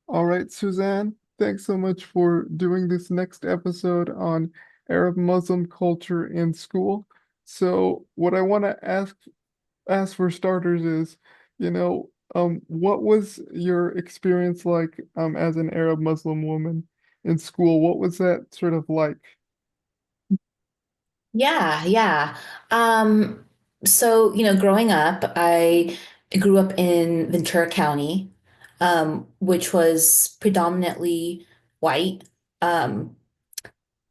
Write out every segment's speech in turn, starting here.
All right, Suzanne, thanks so much for doing this next episode on Arab Muslim culture in school. So, what I want to ask for starters is, what was your experience like as an Arab Muslim woman in school? What was that sort of like? Yeah, yeah. Um, Growing up, I grew up in Ventura County, which was predominantly white. Um,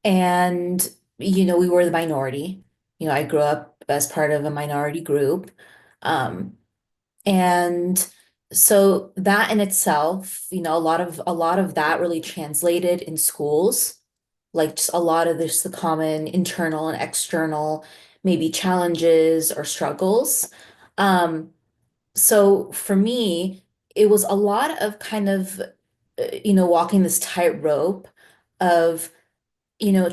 we were the minority. I grew up as part of a minority group. Um, and so that in itself, a lot of that really translated in schools, like just a lot of this, the common internal and external, maybe challenges or struggles. Um, so for me, it was a lot of kind of, walking this tightrope of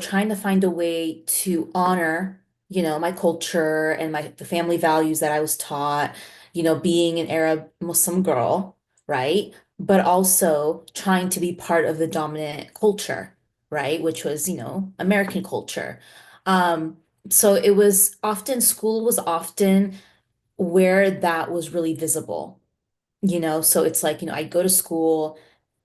trying to find a way to honor, my culture and the family values that I was taught, being an Arab Muslim girl, right? But also trying to be part of the dominant culture, right? Which was, American culture. Um, so it was often, school was often where that was really visible. So it's like, I go to school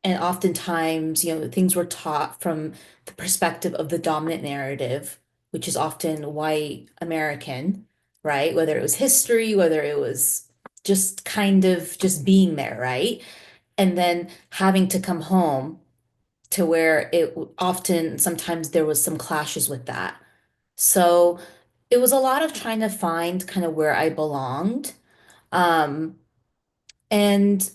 and oftentimes, things were taught from the perspective of the dominant narrative, which is often white American, right? Whether it was history, whether it was just kind of just being there, right? And then having to come home to where often sometimes there was some clashes with that. So it was a lot of trying to find kind of where I belonged. Um, and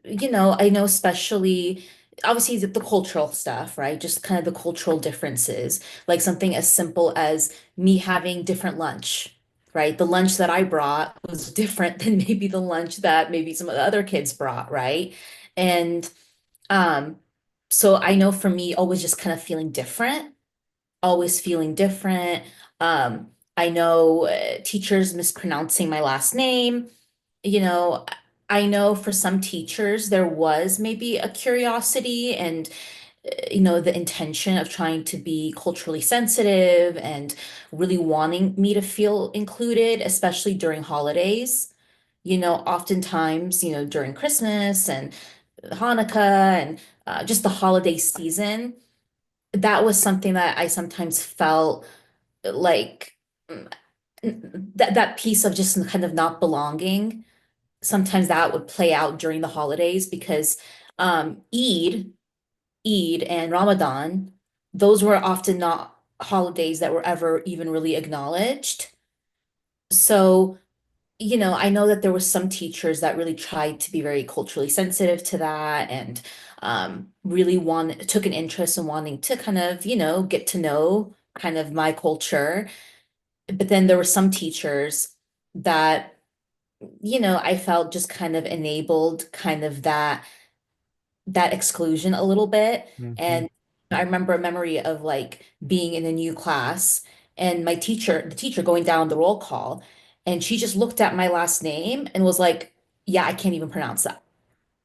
I know especially obviously the cultural stuff, right? Just kind of the cultural differences, like something as simple as me having different lunch, right? The lunch that I brought was different than maybe the lunch that maybe some of the other kids brought, right? And um, so I know for me, always just kind of feeling different, always feeling different. I know teachers mispronouncing my last name. you know, I know for some teachers there was maybe a curiosity and the intention of trying to be culturally sensitive and really wanting me to feel included, especially during holidays. Oftentimes, during Christmas and Hanukkah and just the holiday season, that was something that I sometimes felt like mm, that piece of just kind of not belonging sometimes that would play out during the holidays because Eid, Eid and Ramadan, those were often not holidays that were ever even really acknowledged. So, I know that there were some teachers that really tried to be very culturally sensitive to that and really took an interest in wanting to kind of, get to know kind of my culture. But then there were some teachers that I felt just kind of enabled kind of that exclusion a little bit. Hmm. And I remember a memory of like being in a new class and the teacher going down the roll call, and she just looked at my last name and was like, "Yeah, I can't even pronounce that."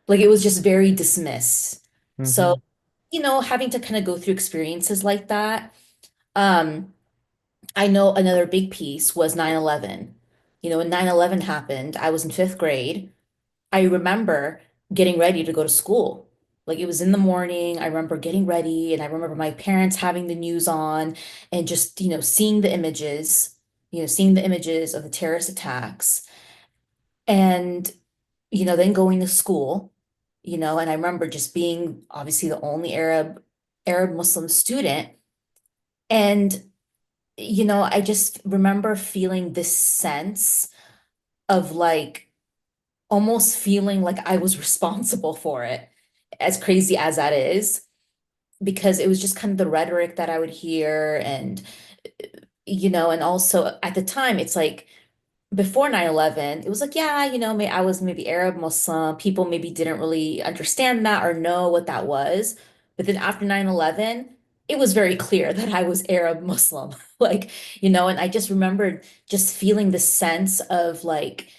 Like it was just very dismissed. So, Hmm. having to kind of go through experiences like that. Um, I know another big piece was 9/11. When 9/11 happened, I was in fifth grade. I remember getting ready to go to school. Like it was in the morning. I remember getting ready and I remember my parents having the news on and just, seeing the images of the terrorist attacks and, then going to school, and I remember just being obviously the only Arab Muslim student. And, I just remember feeling this sense of like, almost feeling like I was responsible for it, as crazy as that is, because it was just kind of the rhetoric that I would hear. And also at the time, it's like before 9/11, it was like, yeah, I was maybe Arab Muslim. People maybe didn't really understand that or know what that was. But then after 9/11, it was very clear that I was Arab Muslim. Like, and I just remembered just feeling the sense of like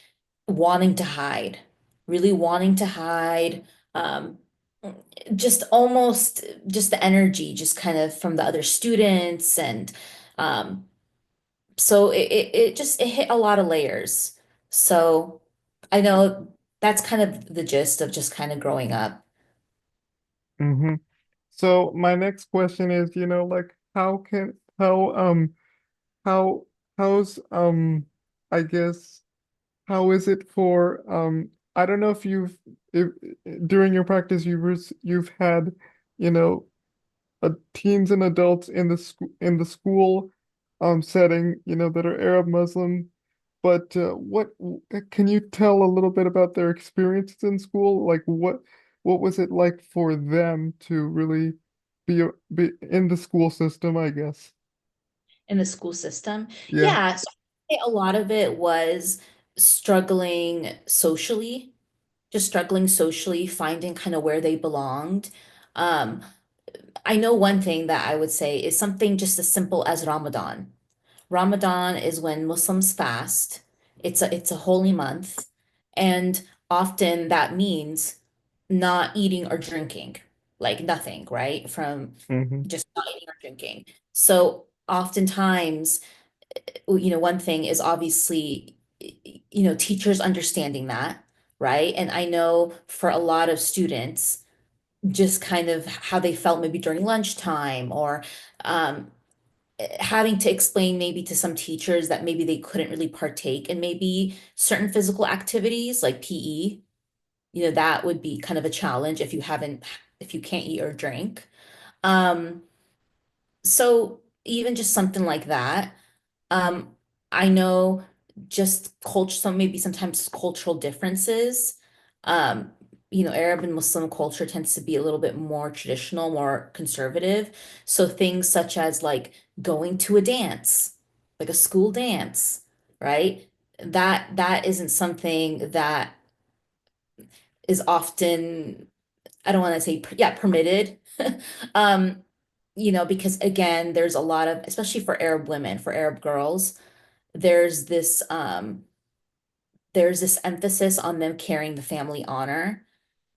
wanting to hide, really wanting to hide. Um, just almost just the energy, just kind of from the other students, and um, so it just it hit a lot of layers. So I know that's kind of the gist of just kind of growing up. Mm-hmm. So my next question is, like how how's I guess how is it for I don't know if during your practice you've had, you know, teens and adults in the school setting, that are Arab Muslim, but can you tell a little bit about their experiences in school? Like what was it like for them to really be in the school system, I guess? In the school system. Yeah. Yeah, so I think a lot of it was struggling socially, just struggling socially, finding kind of where they belonged. Um, I know one thing that I would say is something just as simple as Ramadan. Ramadan is when Muslims fast. It's a holy month, and often that means not eating or drinking, like nothing, right? From Mm-hmm. just not eating or drinking. So oftentimes, one thing is obviously, teachers understanding that, right? And I know for a lot of students, just kind of how they felt maybe during lunchtime, or um, having to explain maybe to some teachers that maybe they couldn't really partake in maybe certain physical activities like PE. That would be kind of a challenge if you can't eat or drink. Um, so even just something like that. Um, I know just culture, some maybe sometimes cultural differences. Um, Arab and Muslim culture tends to be a little bit more traditional, more conservative. So things such as like going to a dance, like a school dance, right? That isn't something that is often, I don't want to say, yeah, permitted. Um, because again, there's a lot of, especially for Arab women, for Arab girls, there's this um there's this emphasis on them carrying the family honor,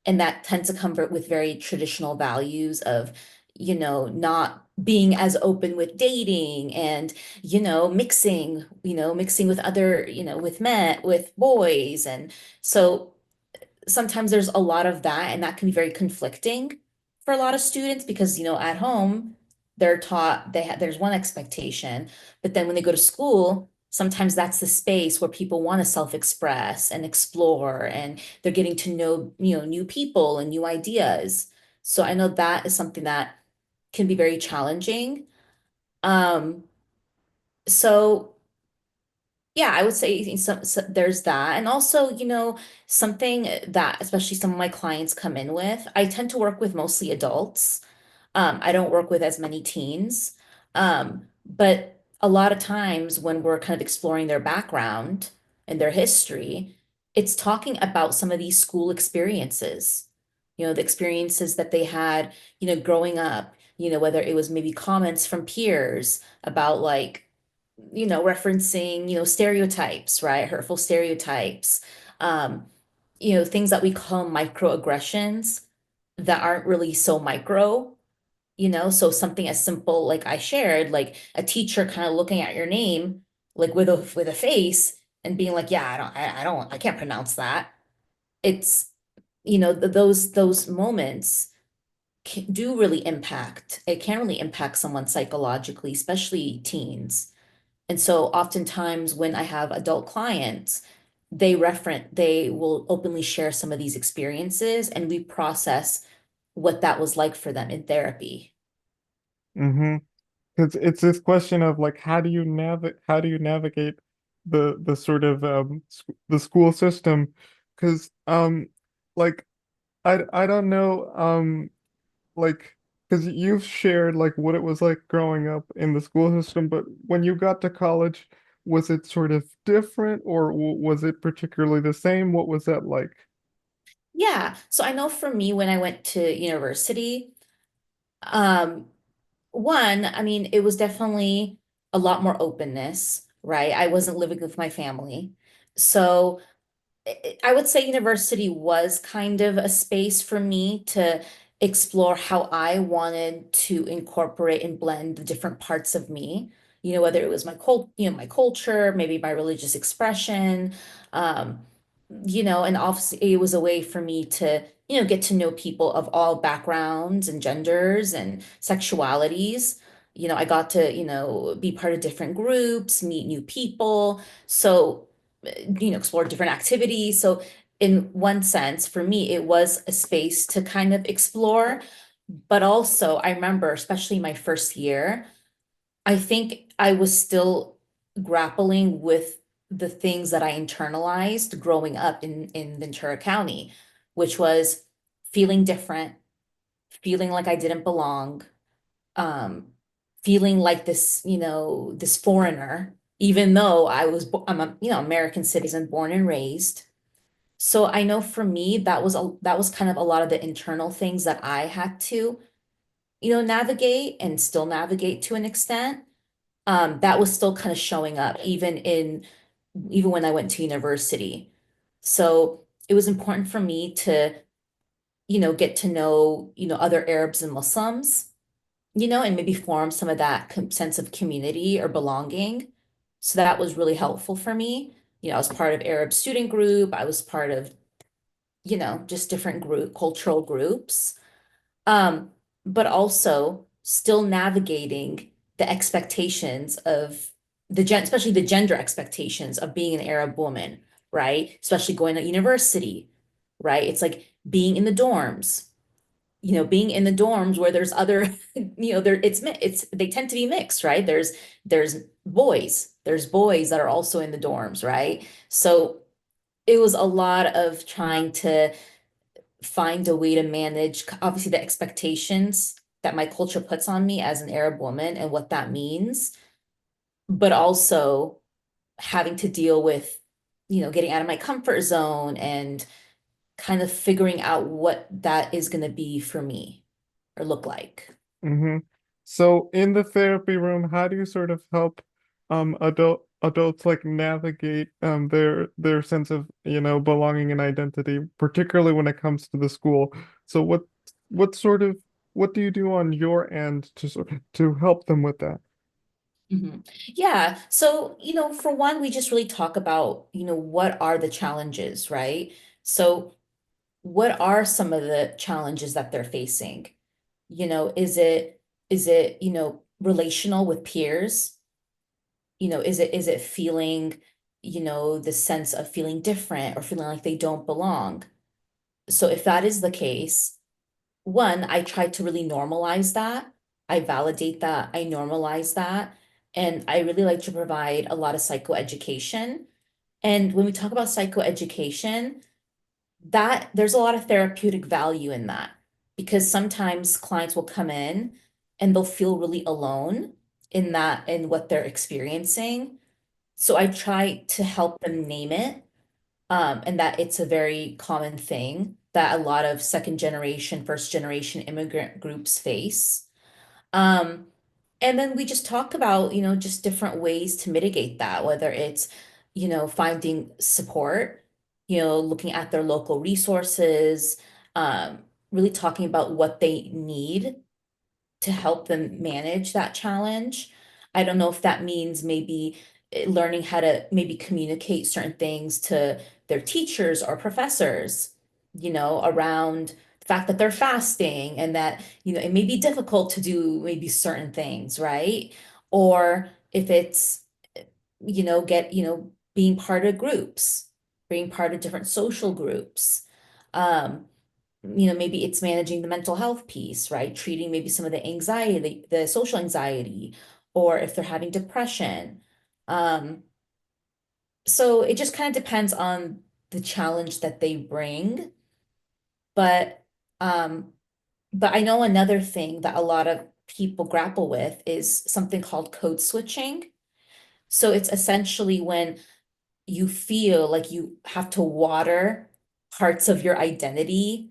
and that tends to come with very traditional values of not being as open with dating, and mixing with other, with men, with boys. And so sometimes there's a lot of that, and that can be very conflicting for a lot of students because, at home they're taught there's one expectation, but then when they go to school, sometimes that's the space where people want to self-express and explore, and they're getting to know, new people and new ideas. So I know that is something that can be very challenging. Um, so yeah, I would say there's that. And also, something that especially some of my clients come in with, I tend to work with mostly adults. I don't work with as many teens. But a lot of times when we're kind of exploring their background and their history, it's talking about some of these school experiences, the experiences that they had, growing up, whether it was maybe comments from peers about like, referencing, stereotypes, right? Hurtful stereotypes, um, things that we call microaggressions that aren't really so micro, so something as simple like I shared, like a teacher kind of looking at your name, like with a face and being like, yeah, I can't pronounce that. It's, those moments do really impact, it can really impact someone psychologically, especially teens. And so oftentimes when I have adult clients, they will openly share some of these experiences, and we process what that was like for them in therapy. Mm-hmm. Because it's this question of like how do you navigate the sort of the school system? Because like I don't know like because you've shared like what it was like growing up in the school system, but when you got to college, was it sort of different or was it particularly the same? What was that like? Yeah. So I know for me, when I went to university, um, one, I mean, it was definitely a lot more openness, right? I wasn't living with my family. So I would say university was kind of a space for me to explore how I wanted to incorporate and blend the different parts of me. Whether it was my culture, maybe my religious expression, um, and obviously it was a way for me to, get to know people of all backgrounds and genders and sexualities. I got to, be part of different groups, meet new people. So explore different activities. So in one sense, for me, it was a space to kind of explore. But also, I remember, especially my first year, I think I was still grappling with the things that I internalized growing up in Ventura County, which was feeling different, feeling like I didn't belong, um, feeling like this foreigner, even though I'm a, American citizen, born and raised. So I know for me, that was kind of a lot of the internal things that I had to, navigate and still navigate to an extent. That was still kind of showing up even when I went to university. So it was important for me to, get to know, other Arabs and Muslims, and maybe form some of that sense of community or belonging. So that was really helpful for me. I was part of Arab student group. I was part of, just different cultural groups. Um, but also still navigating the expectations of especially the gender expectations of being an Arab woman, right? Especially going to university, right? It's like being in the dorms, being in the dorms where there's other, they tend to be mixed, right? There's there's boys that are also in the dorms, right? So it was a lot of trying to find a way to manage obviously the expectations that my culture puts on me as an Arab woman and what that means, but also having to deal with, getting out of my comfort zone and kind of figuring out what that is going to be for me or look like. Mm-hmm. So in the therapy room, how do you sort of help adults like navigate their sense of, belonging and identity, particularly when it comes to the school? So what sort of what do you do on your end to to help them with that? Mhm. Yeah. So, for one, we just really talk about, what are the challenges, right? So, what are some of the challenges that they're facing? Is it, relational with peers? Is it feeling, the sense of feeling different or feeling like they don't belong? So if that is the case, one, I try to really normalize that. I validate that. I normalize that. And I really like to provide a lot of psychoeducation. And when we talk about psychoeducation, that there's a lot of therapeutic value in that because sometimes clients will come in and they'll feel really alone in what they're experiencing. So I try to help them name it, and that it's a very common thing that a lot of second generation, first generation immigrant groups face. Um, and then we just talk about, just different ways to mitigate that, whether it's, finding support, looking at their local resources, um, really talking about what they need to help them manage that challenge. I don't know if that means maybe learning how to maybe communicate certain things to their teachers or professors, around the fact that they're fasting and that, it may be difficult to do maybe certain things, right? Or if it's, being part of groups, being part of different social groups. Um, maybe it's managing the mental health piece, right? Treating maybe some of the anxiety, the social anxiety, or if they're having depression. Um, so it just kind of depends on the challenge that they bring. But um, but I know another thing that a lot of people grapple with is something called code switching. So it's essentially when you feel like you have to water parts of your identity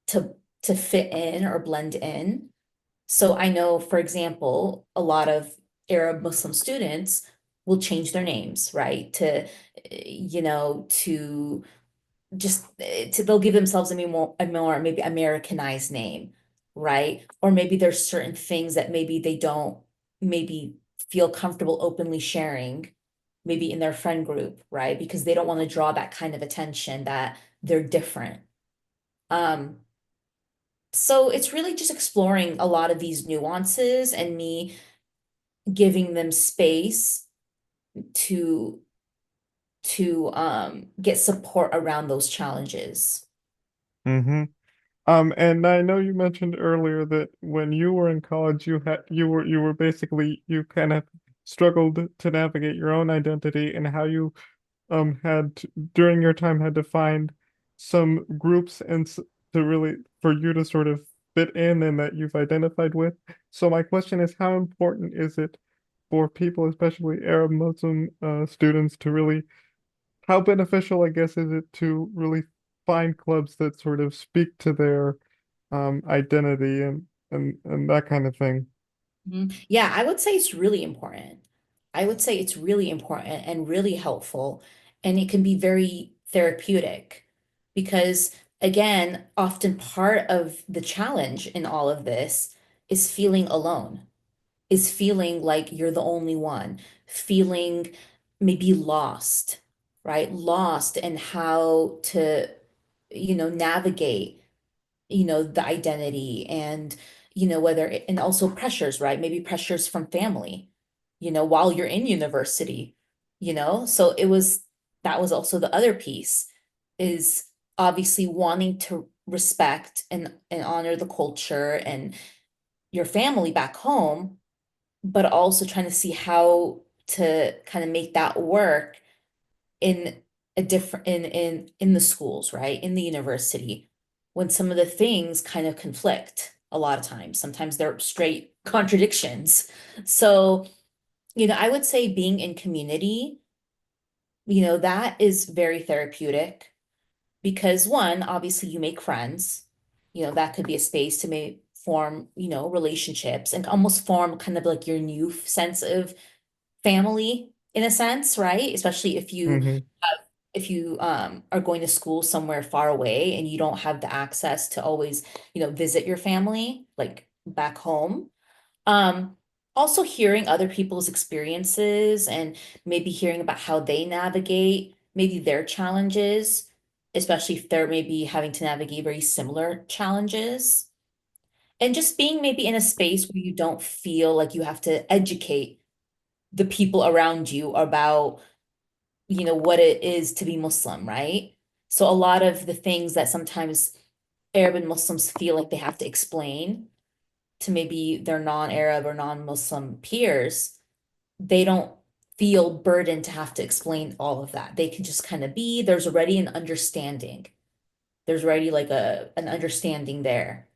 to to fit in or blend in. So I know, for example, a lot of Arab Muslim students will change their names, right? To just they'll give themselves a more maybe Americanized name, right? Or maybe there's certain things that maybe they don't maybe feel comfortable openly sharing, maybe in their friend group, right? Because they don't want to draw that kind of attention that they're different. Um, so it's really just exploring a lot of these nuances and me giving them space to get support around those challenges. Mm-hmm. And I know you mentioned earlier that when you were in college, you were basically you kind of struggled to navigate your own identity and how you during your time had to find some groups to really for you to sort of fit in and that you've identified with. So my question is, how important is it for people, especially Arab Muslim students, to really how beneficial, I guess, is it to really find clubs that sort of speak to their identity and that kind of thing? Mhm. Yeah, I would say it's really important. I would say it's really important and really helpful, and it can be very therapeutic because, again, often part of the challenge in all of this is feeling alone, is feeling like you're the only one, feeling maybe lost, right? Lost in how to, navigate the identity and whether and also pressures, right? Maybe pressures from family, while you're in university, so that was also the other piece is obviously wanting to respect and honor the culture and your family back home, but also trying to see how to kind of make that work in a different in the schools, right? In the university, when some of the things kind of conflict a lot of times. Sometimes they're straight contradictions. So, I would say being in community, that is very therapeutic because one, obviously you make friends. That could be a space to maybe form, relationships and almost form kind of like your new sense of family in a sense, right? Especially Mm-hmm. if you are going to school somewhere far away and you don't have the access to always, visit your family like back home. Um, Also hearing other people's experiences and maybe hearing about how they navigate maybe their challenges, especially if they're maybe having to navigate very similar challenges. And just being maybe in a space where you don't feel like you have to educate the people around you about what it is to be Muslim, right? So a lot of the things that sometimes Arab and Muslims feel like they have to explain to maybe their non-Arab or non-Muslim peers, they don't feel burdened to have to explain all of that. They can just kind of be, there's already an understanding. There's already like an understanding there.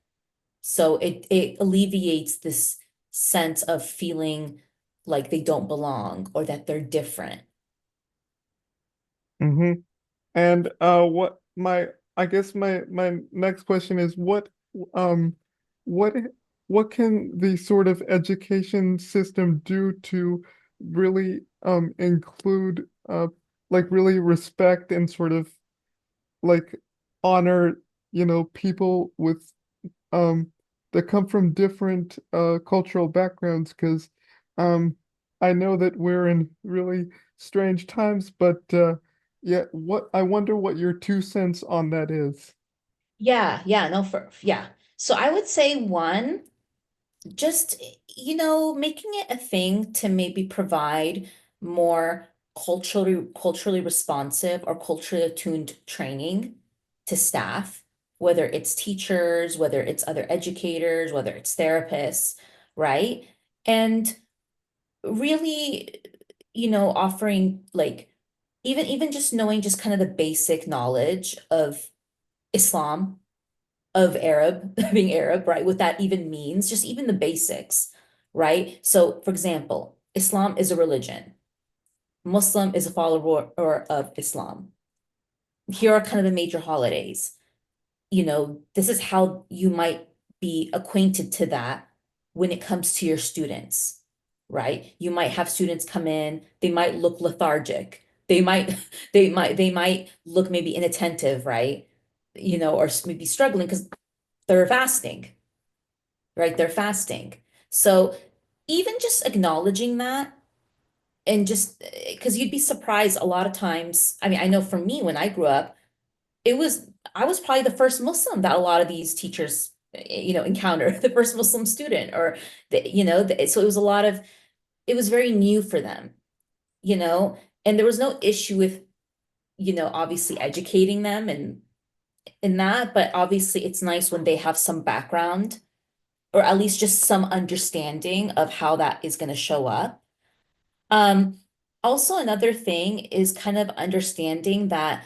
So it alleviates this sense of feeling like they don't belong or that they're different. Mm-hmm. And what my I guess my next question is um what what can the sort of education system do to really include like really respect and sort of like honor, people with um that come from different cultural backgrounds because um I know that we're in really strange times, but yeah, what I wonder what your 2 cents on that is. Yeah, yeah, no, yeah. So I would say one, just, making it a thing to maybe provide more culturally responsive or culturally attuned training to staff, whether it's teachers, whether it's other educators, whether it's therapists, right? And really, offering like even just knowing just kind of the basic knowledge of Islam, of Arab, being Arab, right? What that even means, just even the basics, right? So, for example, Islam is a religion. Muslim is a follower of Islam. Here are kind of the major holidays. This is how you might be acquainted to that when it comes to your students, right? You might have students come in, they might look lethargic. they might they might look maybe inattentive, right? Or maybe struggling because they're fasting, right? They're fasting. So even just acknowledging that, and just because you'd be surprised a lot of times. I mean, I know for me when I grew up, it was I was probably the first Muslim that a lot of these teachers, encountered, the first Muslim student, or so it was a lot of it was very new for them, you know, and there was no issue with, obviously educating them and in that, but obviously it's nice when they have some background or at least just some understanding of how that is going to show up. Um, Also another thing is kind of understanding that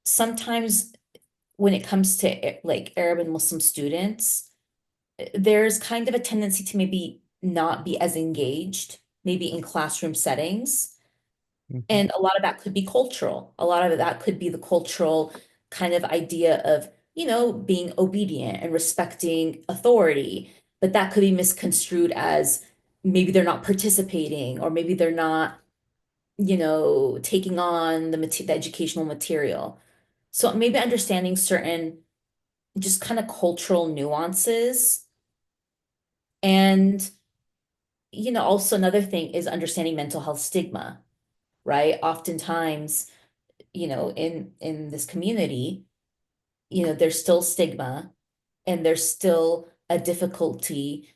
sometimes when it comes to like Arab and Muslim students, there's kind of a tendency to maybe not be as engaged, maybe in classroom settings. Mhm. And a lot of that could be cultural. A lot of that could be the cultural kind of idea of, being obedient and respecting authority. But that could be misconstrued as maybe they're not participating, or maybe they're not, taking on the educational material. So maybe understanding certain just kind of cultural nuances. And, also another thing is understanding mental health stigma, right? Oftentimes, in this community, there's still stigma and there's still a difficulty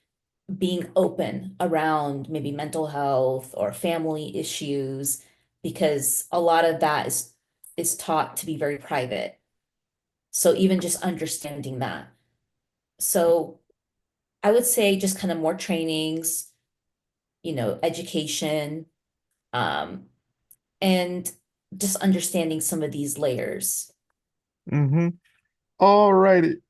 being open around maybe mental health or family issues because a lot of that is taught to be very private. So even just understanding that. So I would say just kind of more trainings, education, um, and just understanding some of these layers. Mhm. All righty.